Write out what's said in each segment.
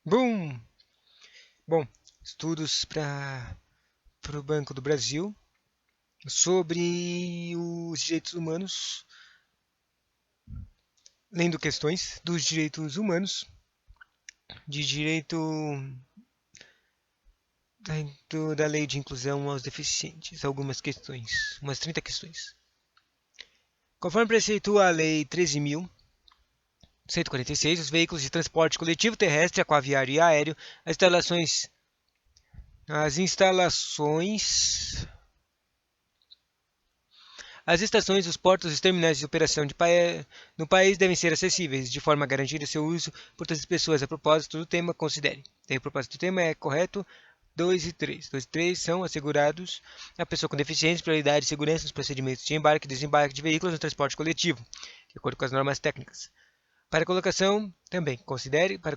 Bum! Bom, estudos para o Banco do Brasil sobre os direitos humanos, lendo questões dos direitos humanos, de direito da lei de inclusão aos deficientes, algumas questões, umas 30 questões. Conforme preceitua a Lei 13.146, os veículos de transporte coletivo terrestre, aquaviário e aéreo, as instalações As estações, os portos e os terminais de operação no país devem ser acessíveis, de forma a garantir o seu uso por todas as pessoas. A propósito do tema, considere. O propósito do tema é correto 2 e 3. 2 e 3 são assegurados a pessoa com deficiência, prioridade e segurança nos procedimentos de embarque e desembarque de veículos no transporte coletivo, de acordo com as normas técnicas. Para colocação, também considere, para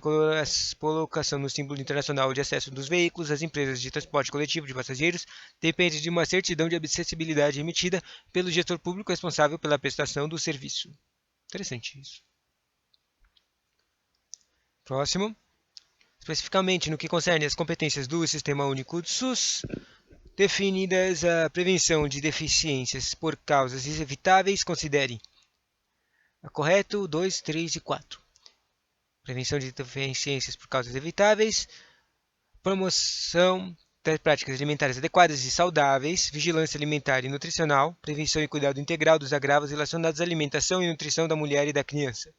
colocação no símbolo internacional de acesso dos veículos, as empresas de transporte coletivo de passageiros dependem de uma certidão de acessibilidade emitida pelo gestor público responsável pela prestação do serviço. Interessante isso. Próximo. Especificamente no que concerne às competências do Sistema Único do SUS, definidas a prevenção de deficiências por causas evitáveis, considere a correto 2, 3 e 4. Prevenção de deficiências por causas evitáveis, promoção das práticas alimentares adequadas e saudáveis, vigilância alimentar e nutricional, prevenção e cuidado integral dos agravos relacionados à alimentação e nutrição da mulher e da criança.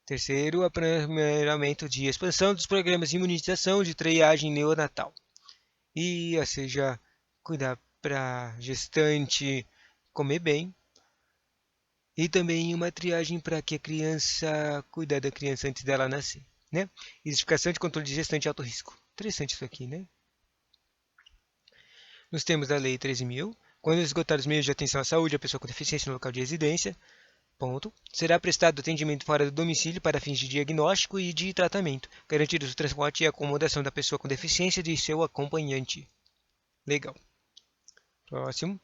Terceiro, aprimoramento de expansão dos programas de imunização de triagem neonatal. E, ou seja, cuidar para gestante comer bem. E também uma triagem para que a criança cuidar da criança antes dela nascer, né? Identificação de controle de gestante de alto risco. Interessante isso aqui, né? Nos termos da Lei 13.000, quando esgotar os meios de atenção à saúde à pessoa com deficiência no local de residência, ponto, será prestado atendimento fora do domicílio para fins de diagnóstico e de tratamento, garantidos o transporte e a acomodação da pessoa com deficiência e de seu acompanhante. Legal. Próximo.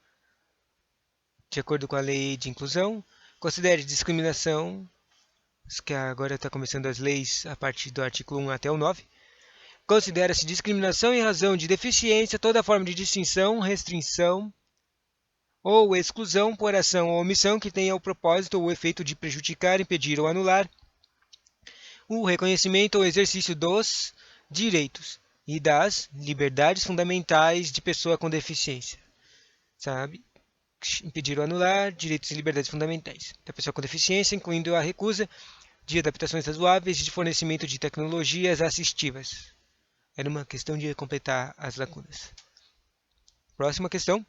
De acordo com a Lei de Inclusão, considere discriminação, que agora está começando as leis a partir do artigo 1 até o 9, considera-se discriminação em razão de deficiência toda forma de distinção, restrição ou exclusão por ação ou omissão que tenha o propósito ou o efeito de prejudicar, impedir ou anular o reconhecimento ou exercício dos direitos e das liberdades fundamentais de pessoa com deficiência. Sabe? Impedir ou anular direitos e liberdades fundamentais da pessoa com deficiência, incluindo a recusa de adaptações razoáveis e de fornecimento de tecnologias assistivas. Era uma questão de completar as lacunas. Próxima questão.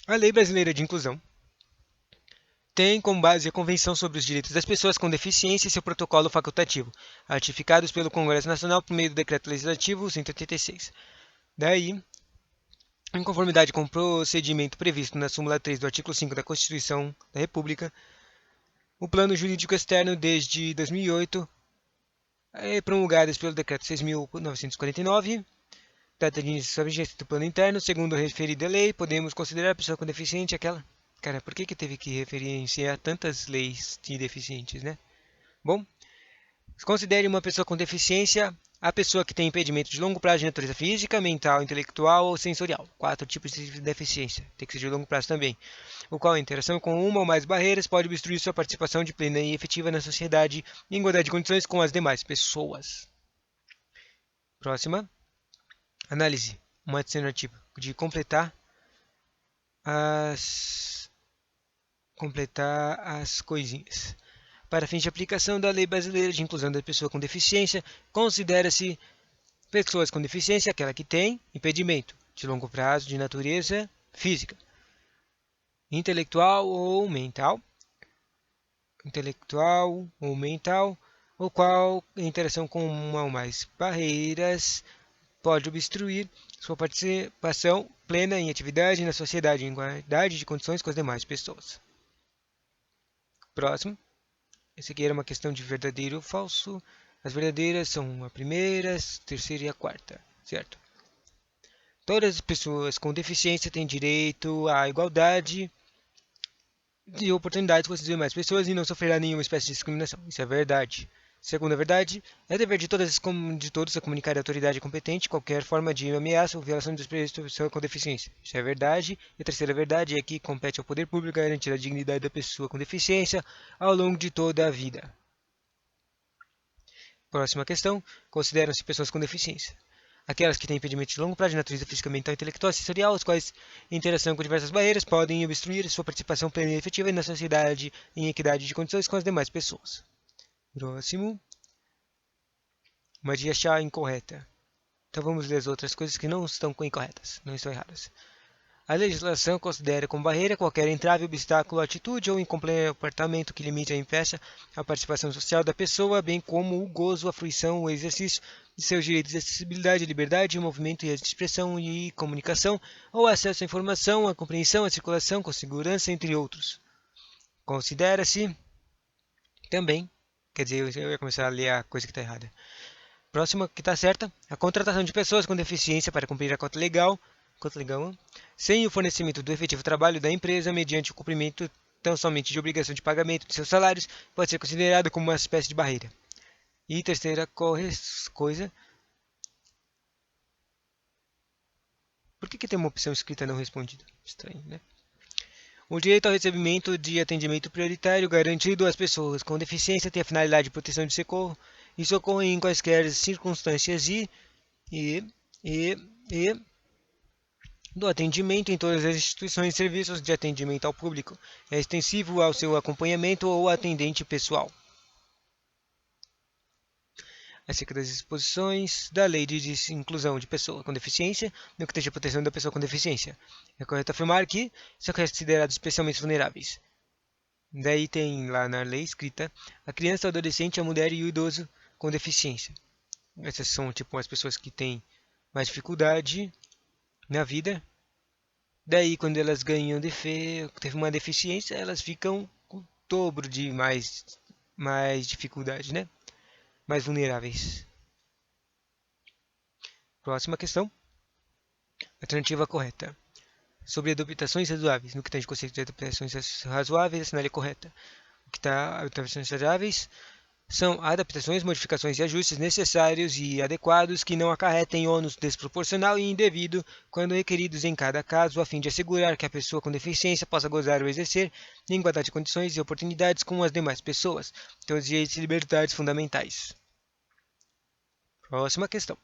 A Lei Brasileira de Inclusão tem como base a Convenção sobre os Direitos das Pessoas com Deficiência e seu protocolo facultativo, ratificados pelo Congresso Nacional por meio do Decreto Legislativo 186. Daí, em conformidade com o procedimento previsto na súmula 3 do artigo 5 da Constituição da República, o Plano Jurídico Externo desde 2008 é promulgado pelo Decreto 6.949, data de início da vigência do Plano Interno. Segundo a referida lei, podemos considerar a pessoa com deficiente aquela... Cara, por que teve que referenciar tantas leis de deficientes, né? Bom, considere uma pessoa com deficiência a pessoa que tem impedimento de longo prazo de natureza física, mental, intelectual ou sensorial. 4 tipos de deficiência, tem que ser de longo prazo também, o qual a interação com uma ou mais barreiras pode obstruir sua participação de plena e efetiva na sociedade em igualdade de condições com as demais pessoas. Próxima. Análise. Uma alternativa de completar as coisinhas. Para fins de aplicação da Lei Brasileira de Inclusão da Pessoa com Deficiência, considera-se pessoas com deficiência aquela que tem impedimento de longo prazo de natureza física, intelectual ou mental, o qual a interação com uma ou mais barreiras pode obstruir sua participação plena em atividade na sociedade em igualdade de condições com as demais pessoas. Próximo. Esse aqui era uma questão de verdadeiro ou falso. As verdadeiras são a primeira, a terceira e a quarta, certo? Todas as pessoas com deficiência têm direito à igualdade de oportunidades com as demais pessoas e não sofrerá nenhuma espécie de discriminação. Isso é verdade, Segunda verdade, é dever de todos a comunicar à autoridade competente qualquer forma de ameaça ou violação dos direitos da pessoa com deficiência. Isso é verdade. E a terceira verdade é que compete ao poder público garantir a dignidade da pessoa com deficiência ao longo de toda a vida. Próxima questão. Consideram-se pessoas com deficiência aquelas que têm impedimentos de longo prazo de natureza física, mental, intelectual e sensorial, os quais, em interação com diversas barreiras, podem obstruir sua participação plena e efetiva na sociedade em equidade de condições com as demais pessoas. Próximo. Uma de achar incorreta. Então vamos ler as outras coisas que não estão incorretas, não estão erradas. A legislação considera como barreira qualquer entrave, obstáculo, atitude ou comportamento que limite ou impeça a participação social da pessoa, bem como o gozo, a fruição, o exercício de seus direitos de acessibilidade, liberdade, movimento e expressão e comunicação, ou acesso à informação, à compreensão, à circulação com segurança, entre outros. Considera-se também, quer dizer, eu ia começar a ler a coisa que está errada. Próxima que está certa, a contratação de pessoas com deficiência para cumprir a cota legal, sem o fornecimento do efetivo trabalho da empresa mediante o cumprimento tão somente de obrigação de pagamento de seus salários, pode ser considerado como uma espécie de barreira. E terceira coisa, por que tem uma opção escrita não respondida? Estranho, né? O direito ao recebimento de atendimento prioritário garantido às pessoas com deficiência tem a finalidade de proteção de socorro e socorro em quaisquer circunstâncias e do atendimento em todas as instituições e serviços de atendimento ao público. É extensivo ao seu acompanhamento ou atendente pessoal. Acerca das disposições da Lei de Inclusão de Pessoa com Deficiência, no que tange a proteção da pessoa com deficiência. É correto afirmar que são considerados especialmente vulneráveis. Daí tem lá na lei escrita a criança, o adolescente, a mulher e o idoso com deficiência. Essas são tipo as pessoas que têm mais dificuldade na vida. Daí, quando elas ganham teve uma deficiência, elas ficam com o dobro de mais dificuldade, né? Mais vulneráveis. Próxima questão. Alternativa correta. Sobre adaptações razoáveis. No que tem de conceito de adaptações razoáveis, assinale correta. O que está adaptações razoáveis são adaptações, modificações e ajustes necessários e adequados que não acarretem ônus desproporcional e indevido quando requeridos em cada caso, a fim de assegurar que a pessoa com deficiência possa gozar ou exercer em igualdade de condições e oportunidades com as demais pessoas, seus direitos e liberdades fundamentais. Próxima questão.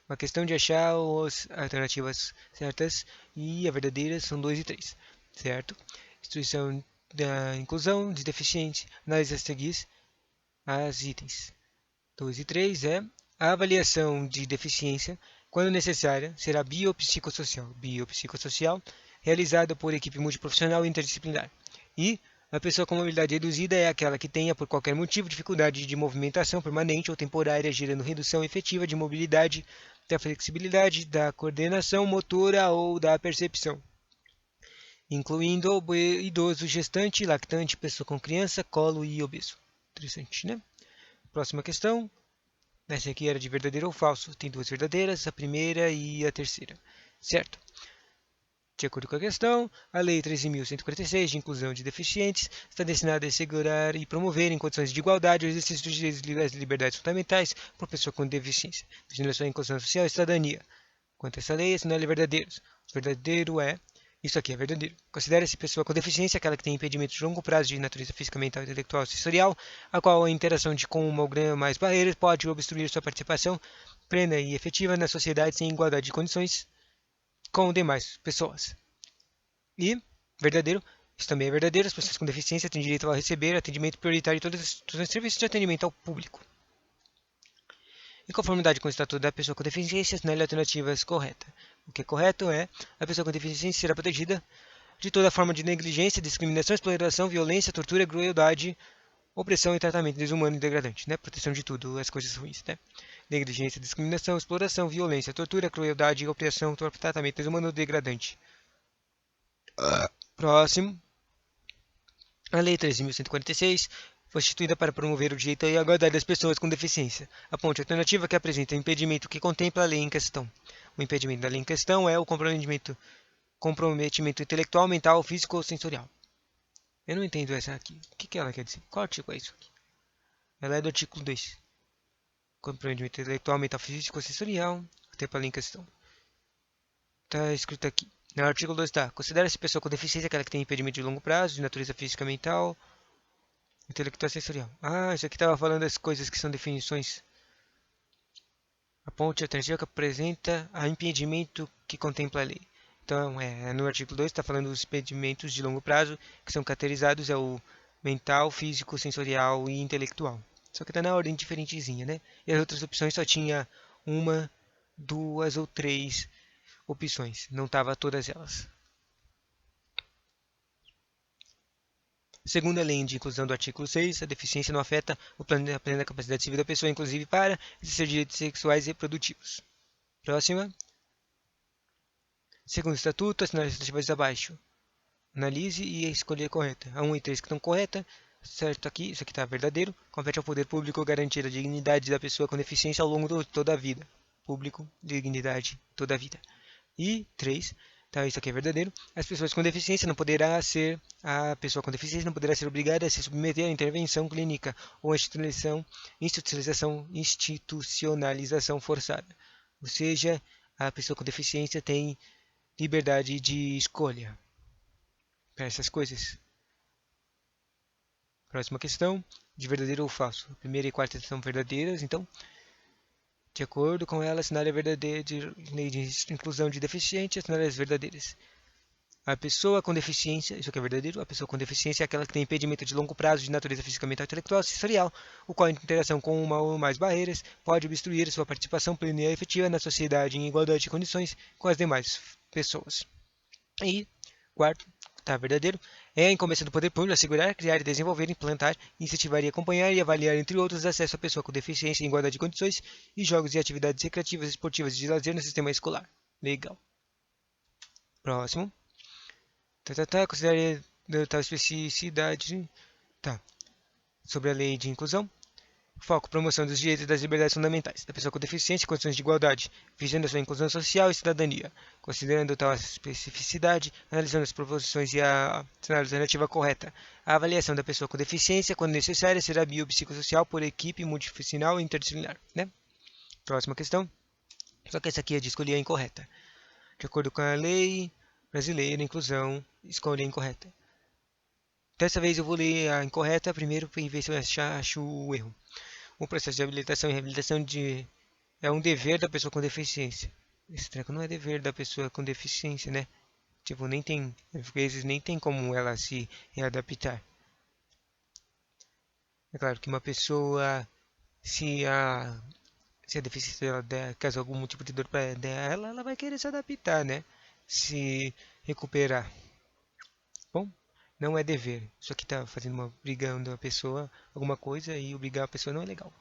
Uma questão de achar as alternativas certas e a verdadeira são 2 e 3, certo? Instituição da inclusão de deficiente, análise a seguir as itens. 2 e 3 é a avaliação de deficiência, quando necessária, será biopsicossocial, realizada por equipe multiprofissional e interdisciplinar. E a pessoa com mobilidade reduzida é aquela que tenha, por qualquer motivo, dificuldade de movimentação permanente ou temporária, gerando redução efetiva de mobilidade, da flexibilidade, da coordenação motora ou da percepção, incluindo o idoso, gestante, lactante, pessoa com criança, colo e obeso. Interessante, né? Próxima questão. Essa aqui era de verdadeiro ou falso. Tem 2 verdadeiras, a primeira e a terceira. Certo. De acordo com a questão, a Lei 13.146 de Inclusão de Deficientes está destinada a assegurar e promover em condições de igualdade o exercício dos direitos e das liberdades fundamentais por pessoa com deficiência, visando a sua inclusão social e cidadania. Quanto a essa lei, assinale verdadeiros. O verdadeiro é... Isso aqui é verdadeiro. Considera-se pessoa com deficiência aquela que tem impedimento de longo prazo de natureza física, mental, intelectual ou sensorial, a qual a interação com uma ou mais barreiras pode obstruir sua participação plena e efetiva na sociedade sem igualdade de condições com demais pessoas. E, verdadeiro, isso também é verdadeiro, as pessoas com deficiência têm direito a receber atendimento prioritário em todos os serviços de atendimento ao público. Em conformidade com o Estatuto da Pessoa com Deficiência, assinale alternativas corretas. O que é correto é a pessoa com deficiência será protegida de toda forma de negligência, discriminação, exploração, violência, tortura, crueldade, opressão e tratamento desumano e degradante. Né? Proteção de tudo, as coisas ruins. Né? Negligência, discriminação, exploração, violência, tortura, crueldade, opressão, tratamento desumano e degradante. Próximo. A Lei 13.146 foi instituída para promover o direito e a igualdade das pessoas com deficiência. Aponte a alternativa que apresenta o impedimento que contempla a lei em questão. O impedimento da lei em questão é o comprometimento intelectual, mental, físico ou sensorial. Eu não entendo essa aqui. O que ela quer dizer? Qual artigo é isso aqui? Ela é do artigo 2. Compreendimento intelectual, mental, físico, sensorial. Até para ler em questão. Está escrito aqui. No artigo 2 está. Considera-se pessoa com deficiência aquela que tem impedimento de longo prazo, de natureza física, mental, intelectual, sensorial. Ah, isso aqui estava falando das coisas que são definições. A ponte alternativa que apresenta a impedimento que contempla a lei. Então, no artigo 2 está falando dos impedimentos de longo prazo, que são caracterizados, é o mental, físico, sensorial e intelectual. Só que está na ordem diferentezinha, né? E as outras opções só tinha uma, duas ou três opções. Não estava todas elas. Segundo a lei de inclusão do artigo 6, a deficiência não afeta a plena capacidade civil da pessoa, inclusive para exercer direitos sexuais e reprodutivos. Próxima. Segundo o estatuto, as alternativas abaixo. Analise e escolha a correta. A 1 e 3 que estão corretas. Certo aqui, isso aqui está verdadeiro. Compete ao poder público garantir a dignidade da pessoa com deficiência ao longo de toda a vida. Público, dignidade, toda a vida. E 3, tá, isso aqui é verdadeiro. As pessoas com deficiência não poderá ser a pessoa com deficiência não poderá ser obrigada a se submeter à intervenção clínica ou à institucionalização forçada. Ou seja, a pessoa com deficiência tem liberdade de escolha para essas coisas. Próxima questão, de verdadeiro ou falso. A primeira e quarta são verdadeiras, então, de acordo com ela, assinale a verdadeira lei de inclusão de deficiente, assinale as verdadeiras. A pessoa com deficiência, isso aqui é verdadeiro, a pessoa com deficiência é aquela que tem impedimento de longo prazo de natureza física, mental, intelectual, sensorial, o qual, em interação com uma ou mais barreiras, pode obstruir sua participação plena e efetiva na sociedade em igualdade de condições com as demais pessoas. E, quarto, tá verdadeiro, é a incumbência do poder público assegurar, criar, desenvolver, implantar, incentivar e acompanhar e avaliar, entre outros, acesso à pessoa com deficiência em igualdade de condições e jogos e atividades recreativas, esportivas e de lazer no sistema escolar. Legal. Próximo. Considere tal especificidade. Tá. Sobre a lei de inclusão. Foco, promoção dos direitos e das liberdades fundamentais da pessoa com deficiência e condições de igualdade, visando a sua inclusão social e cidadania. Considerando tal especificidade, analisando as proposições e a alternativa correta. A avaliação da pessoa com deficiência, quando necessária, será biopsicossocial por equipe multifuncional e interdisciplinar. Né? Próxima questão. Só que essa aqui é de escolher a incorreta. De acordo com a lei brasileira, inclusão, escolha a incorreta. Dessa vez eu vou ler a incorreta primeiro para ver se eu acho o erro. O processo de habilitação e reabilitação é um dever da pessoa com deficiência. Esse treco não é dever da pessoa com deficiência, né? Tipo, nem tem, às vezes nem tem como ela se readaptar. É claro que uma pessoa, se a deficiência dela causar algum tipo de dor para ela, ela vai querer se adaptar, né? Se recuperar. Bom, não é dever. Isso aqui tá obrigando a pessoa alguma coisa e obrigar a pessoa não é legal.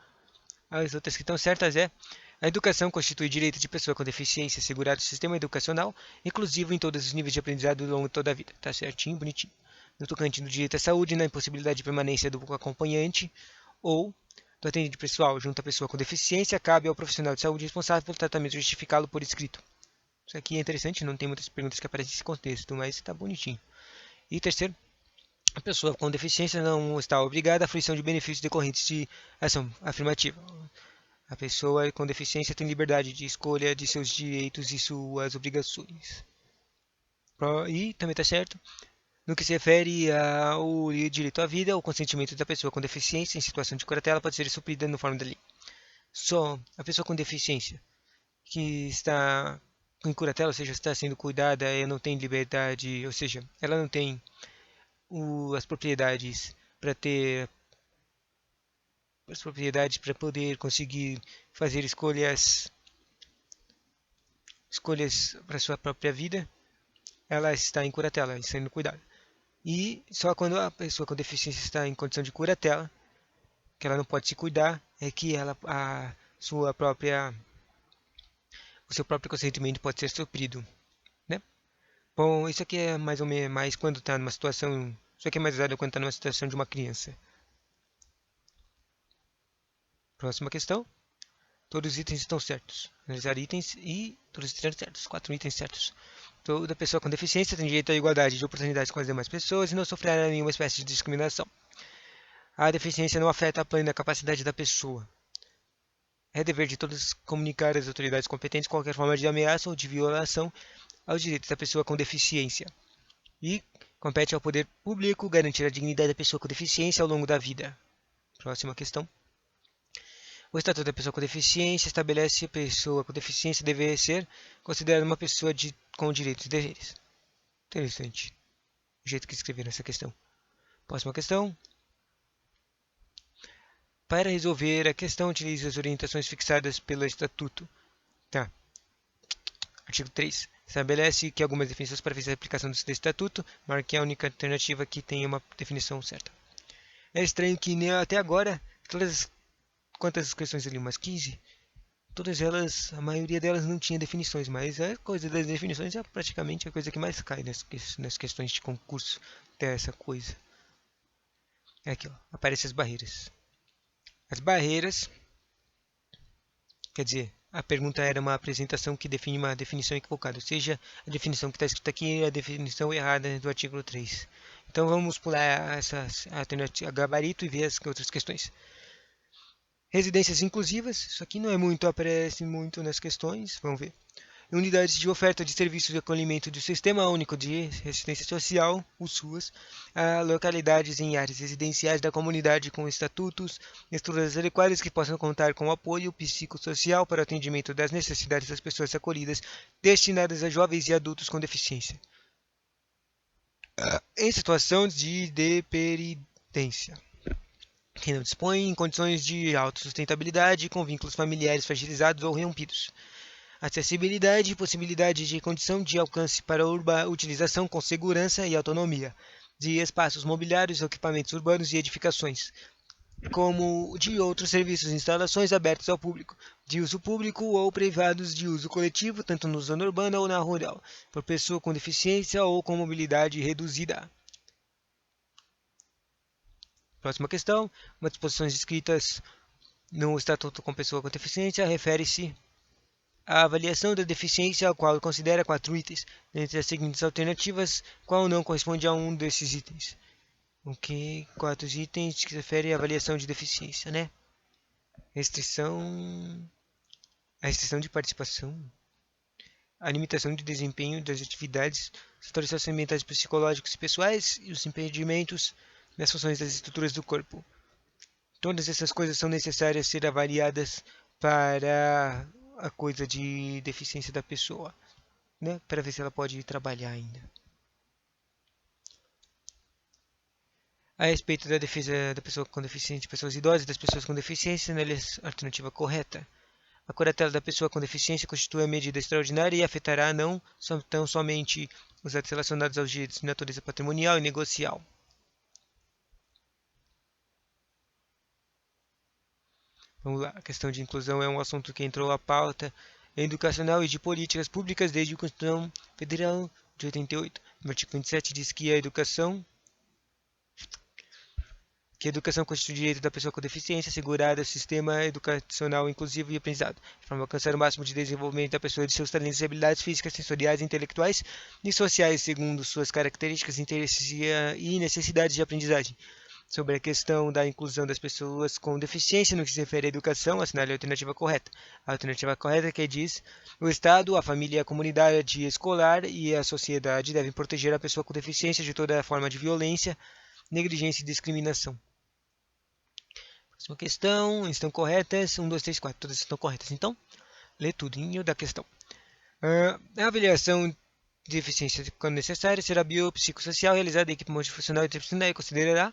As outras que estão certas é: a educação constitui direito de pessoa com deficiência assegurado no sistema educacional, inclusivo em todos os níveis de aprendizado ao longo de toda a vida. Tá certinho, bonitinho. No tocante do direito à saúde, na impossibilidade de permanência do acompanhante ou do atendente pessoal junto à pessoa com deficiência, cabe ao profissional de saúde responsável pelo tratamento justificá-lo por escrito. Isso aqui é interessante, não tem muitas perguntas que aparecem nesse contexto, mas está bonitinho. E terceiro, a pessoa com deficiência não está obrigada à fruição de benefícios decorrentes de ação afirmativa. A pessoa com deficiência tem liberdade de escolha de seus direitos e suas obrigações. E também está certo. No que se refere ao direito à vida, o consentimento da pessoa com deficiência em situação de curatela pode ser suprido na forma da lei. Só a pessoa com deficiência que está em curatela, ou seja, está sendo cuidada, ela não tem liberdade, ou seja, ela não tem as propriedades para ter as propriedades para poder conseguir fazer escolhas para sua própria vida, ela está em curatela, sendo cuidada. E só quando a pessoa com deficiência está em condição de curatela, que ela não pode se cuidar, é que o seu próprio consentimento pode ser suprido, né? Bom, isso aqui é mais ou menos mais quando está numa situação, isso aqui é mais usado quando está numa situação de uma criança. Próxima questão. Todos os itens estão certos. Analisar itens e todos estão certos. 4 itens certos. Toda pessoa com deficiência tem direito à igualdade de oportunidades com as demais pessoas e não sofrerá nenhuma espécie de discriminação. A deficiência não afeta a plena capacidade da pessoa. É dever de todos comunicar às autoridades competentes qualquer forma de ameaça ou de violação aos direitos da pessoa com deficiência. E compete ao poder público garantir a dignidade da pessoa com deficiência ao longo da vida. Próxima questão. O Estatuto da Pessoa com Deficiência estabelece que a pessoa com deficiência deve ser considerada uma pessoa com direitos e deveres. Interessante o jeito que escreveram essa questão. Próxima questão. Para resolver a questão, utilize as orientações fixadas pelo Estatuto. Tá. Artigo 3. Estabelece que algumas definições para fazer a aplicação desse Estatuto, marque a única alternativa que tenha uma definição certa. É estranho que até agora, quantas questões ali? Umas 15? Todas elas, a maioria delas não tinha definições, mas a coisa das definições é praticamente a coisa que mais cai nas questões de concurso dessa coisa. Aqui, ó, aparecem as barreiras. As barreiras, quer dizer, a pergunta era uma apresentação que define uma definição equivocada, ou seja, a definição que está escrita aqui é a definição errada do artigo 3. Então vamos pular essa alternativa gabarito e ver as outras questões. Residências inclusivas, isso aqui não é muito, aparece muito nas questões, vamos ver. Unidades de oferta de serviços de acolhimento do Sistema Único de Assistência Social, o SUAS, a localidades em áreas residenciais da comunidade com estatutos, estruturas adequadas que possam contar com apoio psicossocial para o atendimento das necessidades das pessoas acolhidas, destinadas a jovens e adultos com deficiência. Em situação de dependência, que não dispõe em condições de autossustentabilidade, com vínculos familiares fragilizados ou rompidos. Acessibilidade e possibilidade de condição de alcance para a utilização com segurança e autonomia de espaços mobiliários, equipamentos urbanos e edificações, como de outros serviços e instalações abertos ao público, de uso público ou privados de uso coletivo, tanto na zona urbana ou na rural, por pessoa com deficiência ou com mobilidade reduzida. Próxima questão. Uma disposições escritas no Estatuto com pessoa com deficiência refere-se a avaliação da deficiência, a qual considera 4 itens. Dentre as seguintes alternativas, qual não corresponde a um desses itens? Ok, 4 itens que referem à avaliação de deficiência, né? A restrição de participação, a limitação de desempenho das atividades, os autorizações ambientais, psicológicos e pessoais e os impedimentos nas funções das estruturas do corpo. Todas essas coisas são necessárias ser avaliadas para a coisa de deficiência da pessoa, né? Para ver se ela pode trabalhar ainda. A respeito da defesa da pessoa com deficiência, pessoas idosas e das pessoas com deficiência, a alternativa correta. A curatela da pessoa com deficiência constitui a medida extraordinária e afetará não tão somente os atos relacionados aos direitos de natureza patrimonial e negocial. Vamos lá, a questão de inclusão é um assunto que entrou à pauta educacional e de políticas públicas desde a Constituição Federal de 88. No artigo 27 diz que a educação constitui o direito da pessoa com deficiência, assegurada sistema educacional inclusivo e aprendizado, de forma a alcançar o máximo de desenvolvimento da pessoa e de seus talentos e habilidades físicas, sensoriais, intelectuais e sociais, segundo suas características, interesses e necessidades de aprendizagem. Sobre a questão da inclusão das pessoas com deficiência no que se refere à educação, assinale a alternativa correta. A alternativa correta que diz: o Estado, a família, a comunidade escolar e a sociedade devem proteger a pessoa com deficiência de toda forma de violência, negligência e discriminação. Próxima questão, estão corretas? 1, 2, 3, 4, todas estão corretas. Então, lê tudinho da questão. A avaliação de deficiência, quando necessária, será biopsicossocial, realizada em equipe multifuncional e interdisciplinar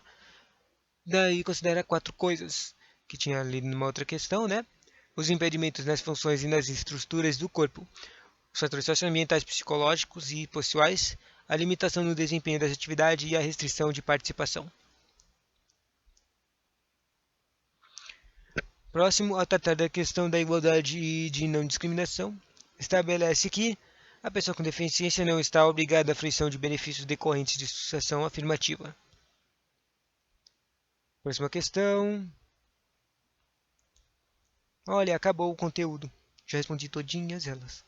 e considera 4 coisas que tinha ali numa outra questão, né? Os impedimentos nas funções e nas estruturas do corpo, os fatores socioambientais, psicológicos e pessoais, a limitação no desempenho das atividades e a restrição de participação. Próximo, a tratar da questão da igualdade e de não discriminação, estabelece que a pessoa com deficiência não está obrigada à fruição de benefícios decorrentes de sucessão afirmativa. Próxima questão. Olha, acabou o conteúdo. Já respondi todinhas elas.